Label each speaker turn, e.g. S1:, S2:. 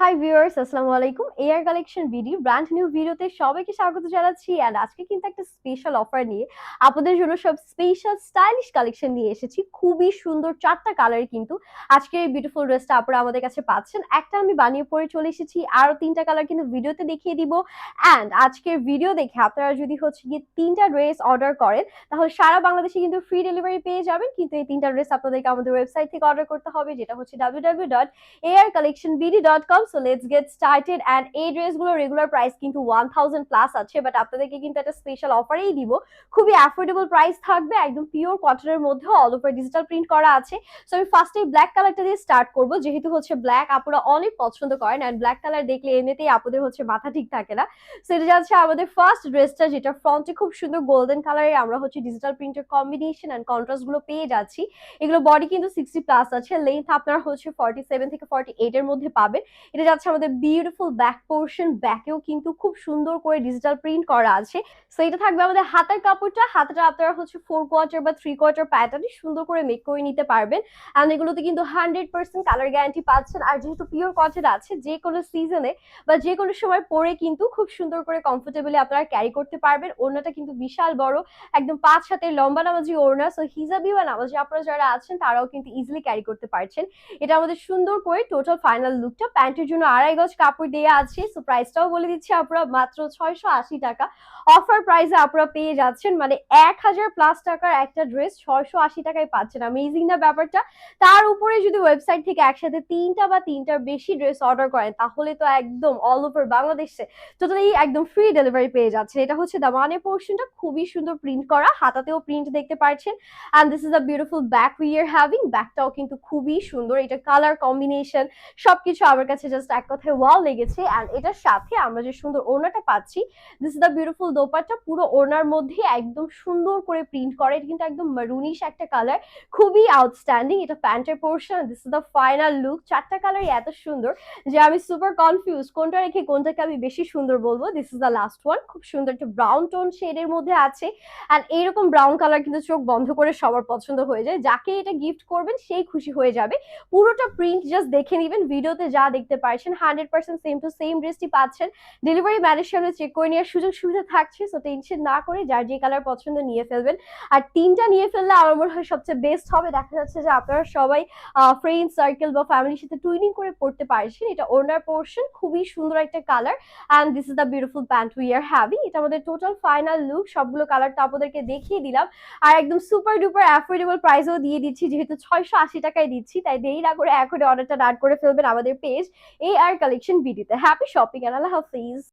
S1: Hi viewers, আসসালামু আলাইকুম। AR collection BD brand new ভিডিওতে সবাইকে স্বাগত জানাচ্ছি। অ্যান্ড আজকে কিন্তু একটা স্পেশাল অফার নিয়ে আপনাদের জন্য সব স্পেশাল স্টাইলিশ কালেকশন নিয়ে এসেছি। খুবই সুন্দর 4টা কালারে কিন্তু আজকের এই বিউটিফুল ড্রেসটা আপনারা আমাদের কাছে পাচ্ছেন। একটা আমি বানিয়ে পরে চলে এসেছি, আরো 3টা কালার কিন্তু ভিডিওতে দেখিয়ে দিব। অ্যান্ড আজকের ভিডিও দেখে আপনারা যদি হচ্ছে গিয়ে 3টা ড্রেস অর্ডার করেন তাহলে সারা বাংলাদেশে কিন্তু ফ্রি ডেলিভারি পেয়ে যাবেন। কিন্তু এই 3টা ড্রেস আপনাদেরকে আমাদের ওয়েবসাইট থেকে অর্ডার করতে হবে, যেটা হচ্ছে www.arcollectionbd.com। So let's get started. And এই ড্রেসগুলো রেগুলার প্রাইস কিন্তু 1000 প্লাস আছে, বাট আপনাদেরকে কিন্তু একটা স্পেশাল অফারেই দিব। খুবই অ্যাফোর্ডেবল প্রাইস থাকবে, একদম পিওর কটনের মধ্যে অল ওভার ডিজিটাল প্রিন্ট করা আছে। সো আমি ফার্স্টে ব্ল্যাক কালারটা দিয়ে স্টার্ট করব, যেহেতু হচ্ছে ব্ল্যাক আপুরা অনেক পছন্দ করেন। অ্যান্ড ব্ল্যাক কালার দেখলে এমনিতেই আপুদের হচ্ছে মাথা ঠিক থাকে না। সো এটা যাচ্ছে আমাদের ফার্স্ট ড্রেসটা, যেটা ফ্রন্টে খুব সুন্দর গোল্ডেন কালারে আমরা হচ্ছে ডিজিটাল প্রিন্টের কম্বিনেশন অ্যান্ড কন্ট্রাস্ট গুলো পেয়ে যাচ্ছি। এগুলো বডি কিন্তু 60 প্লাস আছে, লেন্থ আপনার হচ্ছে 47 থেকে 48 এর মধ্যে পাবেন। এটা যাচ্ছে আমাদের বিউটিফুল ব্যাক পোর্শন, ব্যাকেও কিন্তু খুব সুন্দর করে ডিজিটাল প্রিন্ট করা আছে। সো এটা থাকবে আমাদের হাতার কাপড়টা। হাতাটা আপনারা হচ্ছে 4 কোয়ার্টার বা 3 কোয়ার্টার প্যাটার্নে সুন্দর করে মেক করে নিতে পারবেন। অ্যান্ড এগুলোতে কিন্তু 100% কালার গ্যারান্টি পাচ্ছেন। আর যেহেতু পিওর কটন আছে, যে কোনো সিজনে বা যে কোনো সময় পরে কিন্তু খুব সুন্দর করে কমফোর্টেবলি আপনারা ক্যারি করতে পারবেন। ওড়নাটা কিন্তু বিশাল বড়, একদম 5 হাতের লম্বা নামাজি ওড়না। সো হিজাবি বা নামাজি আপনারা যারা আছেন তারাও কিন্তু ইজিলি ক্যারি করতে পারছেন। এটা আমাদের সুন্দর করে টোটাল ফাইনাল লুকটা। প্যান্টের জন্য 2.5 গজ কাপড় দেওয়া আছে। সো প্রাইসটাও বলে দিচ্ছি, আপনারা মাত্র 680 টাকা অফার প্রাইসে আপনারা পেয়ে যাচ্ছেন। মানে 1000 প্লাস টাকার একটা ড্রেস 680 টাকায় পাচ্ছেন। অ্যামেজিং না ব্যাপারটা? তার উপরে যদি ওয়েবসাইট থেকে একসাথে 3টা বা 3টার বেশি ড্রেস অর্ডার করেন তাহলে তো একদম অল ওভার বাংলাদেশে টোটালি একদম ফ্রি ডেলিভারি পেয়ে যাচ্ছে। এটা হচ্ছে দামানের পোর্শনটা, খুবই সুন্দর প্রিন্ট করা, হাতাতেও প্রিন্ট দেখতে পাচ্ছেন। And this is a beautiful back we are having. ব্যাকটাও কিন্তু খুবই সুন্দর, এটা কালার কম্বিনেশন সবকিছু আমার কাছে জাস্ট এক কথায় ওয়াও লেগেছে। অ্যান্ড এটার সাথে আমরা যে সুন্দর ওড়নাটা পাচ্ছি, this is the beautiful dupatta. পুরো ওড়নার মধ্যে একদম সুন্দর করে প্রিন্ট করে, এটা কিন্তু একদম মারুনিশ একটা কালার, খুবই আউটস্ট্যান্ডিং। এটা প্যান্টের portion, this is the final look. 4টা কালারই এত সুন্দর যে আমি সুপার কনফিউজ কোনটা রেখে কোনটাকে আমি বেশি সুন্দর বলবো। This is the last one, খুব সুন্দর একটা ব্রাউন টোন শেডের মধ্যে আছে। অ্যান্ড এইরকম ব্রাউন কালার কিন্তু চোখ বন্ধ করে সবার পছন্দ হয়ে যায়, যাকে এটা গিফট করবেন সেই খুশি হয়ে যাবে। পুরোটা প্রিন্ট জাস্ট দেখে নেবেন, ভিডিওতে যা দেখতে পাচ্ছেন 100% সেম টু সেম ড্রেসটি পাচ্ছেন। ডেলিভারি ম্যানের সামনে চেক করে নেওয়ার সুযোগ সুবিধা থাকছে। সো টেনশন না করে যার যে কালার পছন্দ নিয়ে ফেলবেন। আর 3টা নিয়ে ফেললে আমার মনে হয় সবচেয়ে বেস্ট হবে। দেখা যাচ্ছে যে আপনারা সবাই ফ্রেন্ড সার্কেল বা ফ্যামিলির সাথে টুইনিং করে পড়তে পারছেন। এটা ওনার পোর্শন, খুবই সুন্দর একটা colour. And this is the beautiful pant we are having. এটা আমাদের টোটাল ফাইনাল লুক। সবগুলো কালার তো আপনাদেরকে দেখিয়ে দিলাম, আর একদম সুপার ডুপার অ্যাফোর্ডেবল প্রাইসও দিয়ে দিচ্ছি। যেহেতু 680 টাকায় দিচ্ছি, তাই দেরি না করে এখনই অর্ডারটা ডান করে ফেলবেন আমাদের পেজ এআর কালেকশন বিডিতে। হ্যাপি শপিং, আল্লাহ হাফিজ।